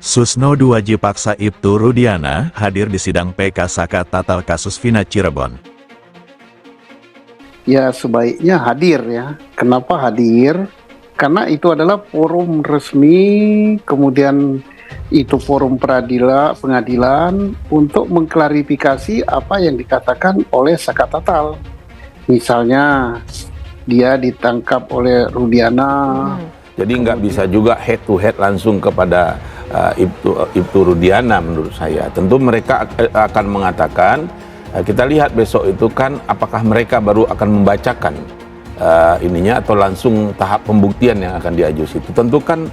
Susno 2J paksa Ibtu Rudiana hadir di sidang PK Saka Tatal kasus Vina Cirebon. Ya sebaiknya hadir ya. Kenapa hadir? Karena itu adalah forum resmi, kemudian itu forum pengadilan untuk mengklarifikasi apa yang dikatakan oleh Saka Tatal. Misalnya dia ditangkap oleh Rudiana. Jadi nggak bisa juga head to head langsung kepada Ibtu Rudiana menurut saya. Tentu mereka akan mengatakan, kita lihat besok itu kan apakah mereka baru akan membacakan ininya atau langsung tahap pembuktian yang akan diaju situ. Tentu kan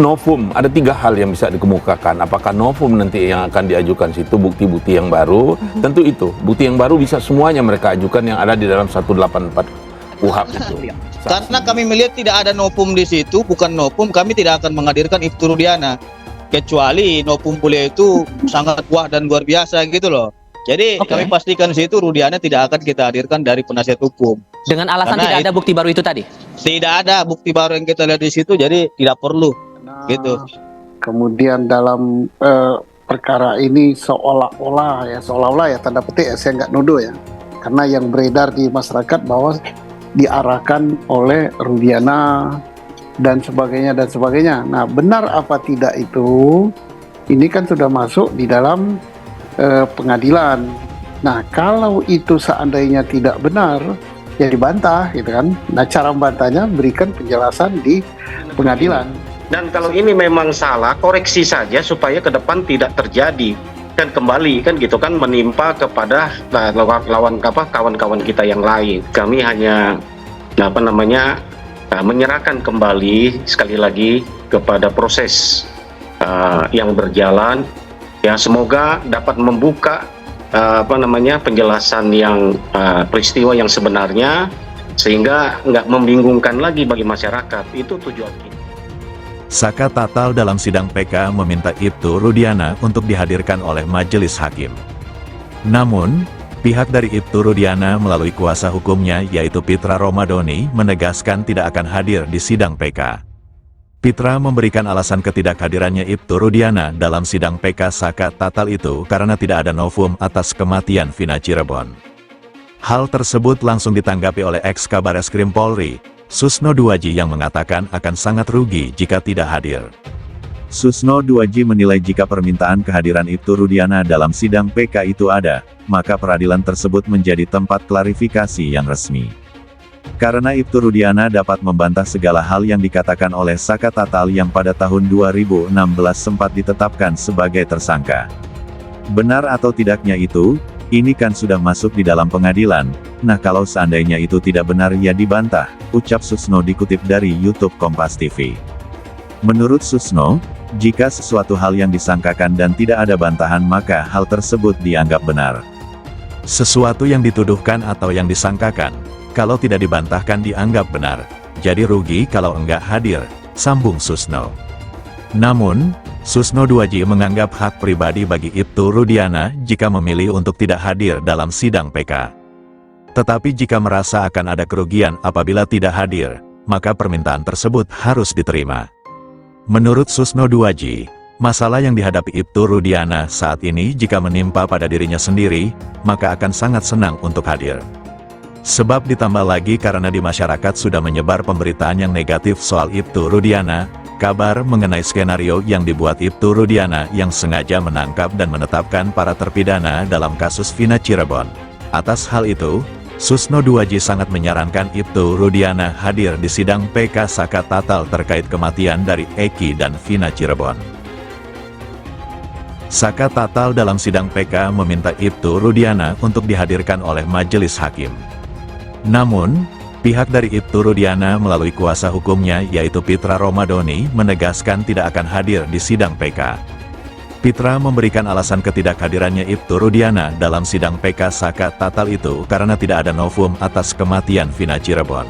novum, ada 3 hal yang bisa dikemukakan. Apakah novum nanti yang akan diajukan situ bukti-bukti yang baru? Tentu itu, bukti yang baru bisa semuanya mereka ajukan yang ada di dalam 184 UHAP itu. Karena kami melihat tidak ada novum di situ, bukan novum, kami tidak akan menghadirkan Ibtu Rudiana. Kecuali novum beliau itu sangat kuat dan luar biasa gitu loh. Jadi kami pastikan situ Rudiana tidak akan kita hadirkan dari penasihat hukum. Dengan alasan Karena tidak ada bukti baru itu tadi? Tidak ada bukti baru yang kita lihat di situ, jadi tidak perlu. Gitu. Kemudian dalam perkara ini seolah-olah ya tanda petik ya, saya nggak nuduh ya. Karena yang beredar di masyarakat bahwa diarahkan oleh Rudiana dan sebagainya. Nah, benar apa tidak itu? Ini kan sudah masuk di dalam pengadilan. Nah, kalau itu seandainya tidak benar, ya dibantah gitu kan. Nah, cara membantahnya berikan penjelasan di pengadilan. Dan kalau ini memang salah, koreksi saja supaya ke depan tidak terjadi dan kembali kan gitu kan menimpa kepada kawan-kawan kita yang lain. Kami hanya menyerahkan kembali sekali lagi kepada proses yang berjalan. Ya, semoga dapat membuka penjelasan yang peristiwa yang sebenarnya sehingga nggak membingungkan lagi bagi masyarakat. Itu tujuan kita. Saka Tatal dalam sidang PK meminta Ibtu Rudiana untuk dihadirkan oleh majelis hakim. Namun, pihak dari Ibtu Rudiana melalui kuasa hukumnya yaitu Pitra Romadoni menegaskan tidak akan hadir di sidang PK. Pitra memberikan alasan ketidakhadirannya Ibtu Rudiana dalam sidang PK Saka Tatal itu karena tidak ada novum atas kematian Vina Cirebon. Hal tersebut langsung ditanggapi oleh ex-Kabareskrim Polri, Susno 2J yang mengatakan akan sangat rugi jika tidak hadir. Susno 2J menilai jika permintaan kehadiran Ibtu Rudiana dalam sidang PK itu ada, maka peradilan tersebut menjadi tempat klarifikasi yang resmi. Karena Ibtu Rudiana dapat membantah segala hal yang dikatakan oleh Saka Tatal yang pada tahun 2016 sempat ditetapkan sebagai tersangka. Benar atau tidaknya itu, ini kan sudah masuk di dalam pengadilan. Nah, kalau seandainya itu tidak benar ya dibantah, ucap Susno dikutip dari YouTube Kompas TV. Menurut Susno, jika sesuatu hal yang disangkakan dan tidak ada bantahan maka hal tersebut dianggap benar. Sesuatu yang dituduhkan atau yang disangkakan, kalau tidak dibantahkan dianggap benar. Jadi rugi kalau enggak hadir, sambung Susno. Namun, Susno 2J menganggap hak pribadi bagi Ibtu Rudiana jika memilih untuk tidak hadir dalam sidang PK. Tetapi jika merasa akan ada kerugian apabila tidak hadir, maka permintaan tersebut harus diterima. Menurut Susno 2J, masalah yang dihadapi Ibtu Rudiana saat ini jika menimpa pada dirinya sendiri, maka akan sangat senang untuk hadir. Sebab ditambah lagi karena di masyarakat sudah menyebar pemberitaan yang negatif soal Ibtu Rudiana, kabar mengenai skenario yang dibuat Ibtu Rudiana yang sengaja menangkap dan menetapkan para terpidana dalam kasus Vina Cirebon. Atas hal itu, Susno 2J sangat menyarankan Ibtu Rudiana hadir di sidang PK Saka Tatal terkait kematian dari Eki dan Vina Cirebon. Saka Tatal dalam sidang PK meminta Ibtu Rudiana untuk dihadirkan oleh majelis hakim. Namun, pihak dari Ibtu Rudiana melalui kuasa hukumnya yaitu Pitra Romadoni menegaskan tidak akan hadir di sidang PK. Pitra memberikan alasan ketidakhadirannya Ibtu Rudiana dalam sidang PK Saka Tatal itu karena tidak ada novum atas kematian Vina Cirebon.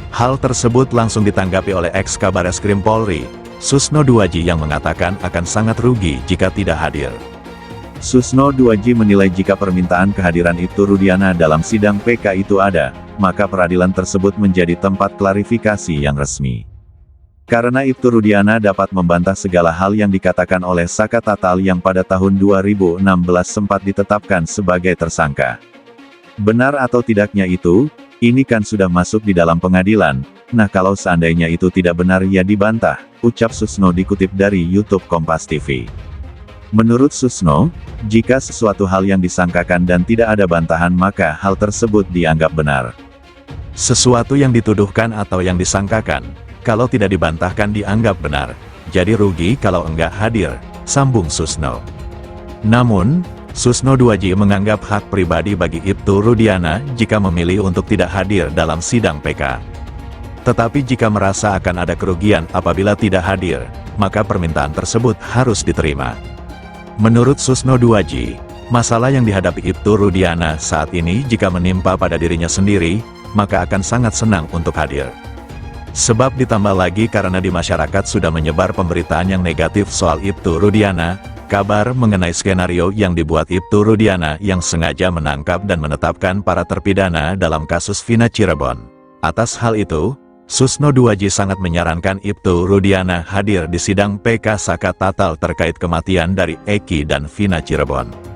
Hal tersebut langsung ditanggapi oleh ex-Kabareskrim Polri, Susno 2J yang mengatakan akan sangat rugi jika tidak hadir. Susno 2J menilai jika permintaan kehadiran Ibtu Rudiana dalam sidang PK itu ada, maka peradilan tersebut menjadi tempat klarifikasi yang resmi. Karena Ibtu Rudiana dapat membantah segala hal yang dikatakan oleh Saka Tatal yang pada tahun 2016 sempat ditetapkan sebagai tersangka. Benar atau tidaknya itu, ini kan sudah masuk di dalam pengadilan. Nah kalau seandainya itu tidak benar ya dibantah, ucap Susno dikutip dari YouTube Kompas TV. Menurut Susno, jika sesuatu hal yang disangkakan dan tidak ada bantahan maka hal tersebut dianggap benar. Sesuatu yang dituduhkan atau yang disangkakan, kalau tidak dibantahkan dianggap benar. Jadi rugi kalau enggak hadir, sambung Susno. Namun, Susno 2J menganggap hak pribadi bagi Ibtu Rudiana jika memilih untuk tidak hadir dalam sidang PK. Tetapi jika merasa akan ada kerugian apabila tidak hadir, maka permintaan tersebut harus diterima. Menurut Susno 2J, masalah yang dihadapi Ibtu Rudiana saat ini jika menimpa pada dirinya sendiri, maka akan sangat senang untuk hadir. Sebab ditambah lagi karena di masyarakat sudah menyebar pemberitaan yang negatif soal Ibtu Rudiana, kabar mengenai skenario yang dibuat Ibtu Rudiana yang sengaja menangkap dan menetapkan para terpidana dalam kasus Vina Cirebon. Atas hal itu, Susno 2J sangat menyarankan Ibtu Rudiana hadir di sidang PK Saka Tatal terkait kematian dari Eki dan Vina Cirebon.